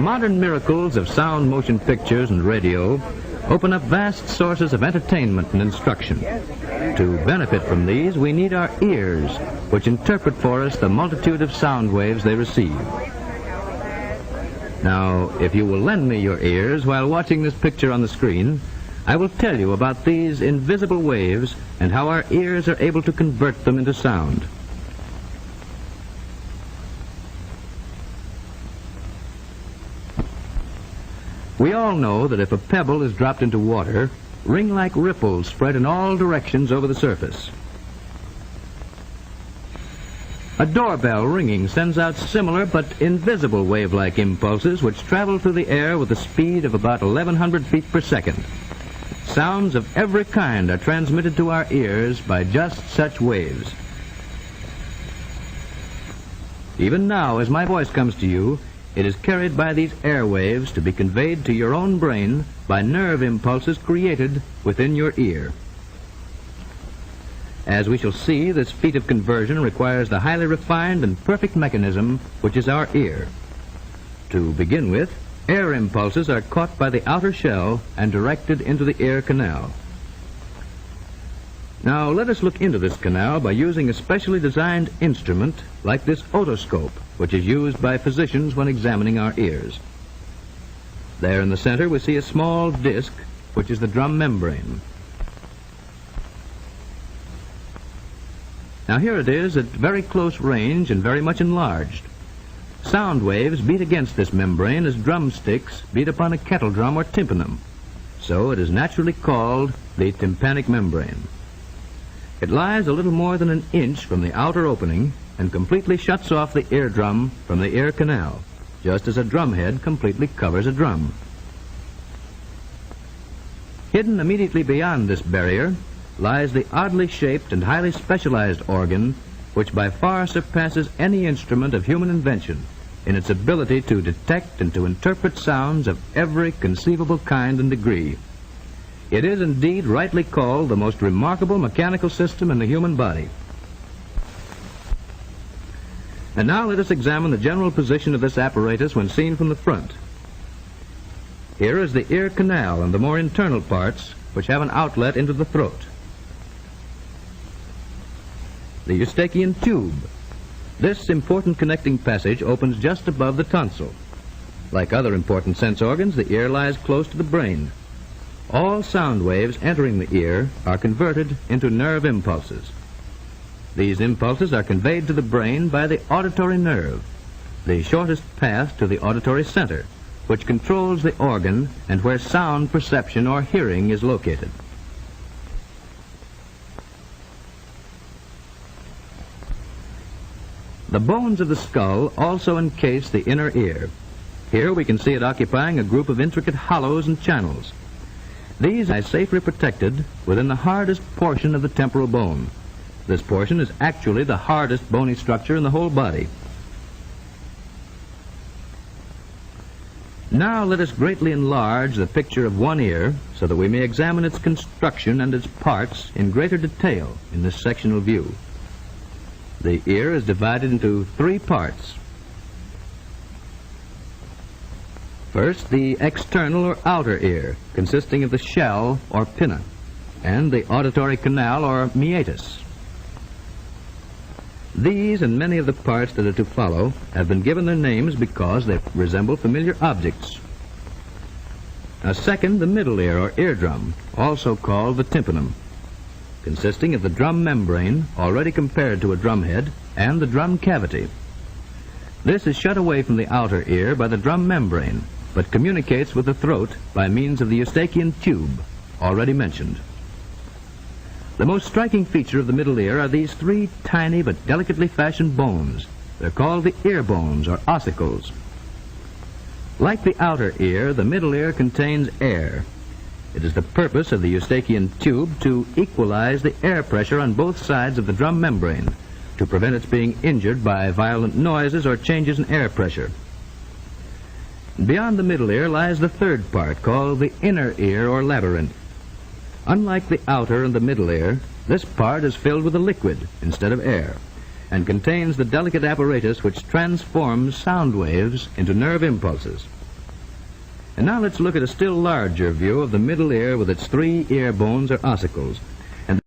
modern miracles of sound motion pictures and radio open up vast sources of entertainment and instruction. To benefit from these, we need our ears, which interpret for us the multitude of sound waves they receive. Now, if you will lend me your ears while watching this picture on the screen, I will tell you about these invisible waves and how our ears are able to convert them into sound. We all know that if a pebble is dropped into water, ring-like ripples spread in all directions over the surface. A doorbell ringing sends out similar but invisible wave-like impulses which travel through the air with a speed of about 1,100 feet per second. Sounds of every kind are transmitted to our ears by just such waves. Even now, as my voice comes to you, it is carried by these airwaves to be conveyed to your own brain by nerve impulses created within your ear. As we shall see, this feat of conversion requires the highly refined and perfect mechanism which is our ear. To begin with, air impulses are caught by the outer shell and directed into the ear canal. Now let us look into this canal by using a specially designed instrument like this otoscope, which is used by physicians when examining our ears. There in the center we see a small disc, which is the drum membrane. Now here it is at very close range and very much enlarged. Sound waves beat against this membrane as drumsticks beat upon a kettle drum or tympanum. So it is naturally called the tympanic membrane. It lies a little more than an inch from the outer opening and completely shuts off the eardrum from the ear canal, just as a drumhead completely covers a drum. Hidden immediately beyond this barrier lies the oddly shaped and highly specialized organ which by far surpasses any instrument of human invention in its ability to detect and to interpret sounds of every conceivable kind and degree. It is indeed rightly called the most remarkable mechanical system in the human body. And now let us examine the general position of this apparatus when seen from the front. Here is the ear canal and the more internal parts which have an outlet into the throat. The Eustachian tube. This important connecting passage opens just above the tonsil. Like other important sense organs, the ear lies close to the brain. All sound waves entering the ear are converted into nerve impulses. These impulses are conveyed to the brain by the auditory nerve, the shortest path to the auditory center, which controls the organ and where sound perception or hearing is located. The bones of the skull also encase the inner ear. Here we can see it occupying a group of intricate hollows and channels. These are safely protected within the hardest portion of the temporal bone. This portion is actually the hardest bony structure in the whole body. Now let us greatly enlarge the picture of one ear so that we may examine its construction and its parts in greater detail in this sectional view. The ear is divided into three parts. First, the external or outer ear, consisting of the shell or pinna, and the auditory canal or meatus. These and many of the parts that are to follow have been given their names because they resemble familiar objects. Now second, the middle ear or eardrum, also called the tympanum, consisting of the drum membrane, already compared to a drumhead, and the drum cavity. This is shut away from the outer ear by the drum membrane, but communicates with the throat by means of the Eustachian tube, already mentioned. The most striking feature of the middle ear are these three tiny but delicately fashioned bones. They're called the ear bones, or ossicles. Like the outer ear, the middle ear contains air. It is the purpose of the Eustachian tube to equalize the air pressure on both sides of the drum membrane, to prevent its being injured by violent noises or changes in air pressure. Beyond the middle ear lies the third part, called the inner ear or labyrinth. Unlike the outer and the middle ear, this part is filled with a liquid instead of air, and contains the delicate apparatus which transforms sound waves into nerve impulses. And now let's look at a still larger view of the middle ear with its 3 ear bones or ossicles.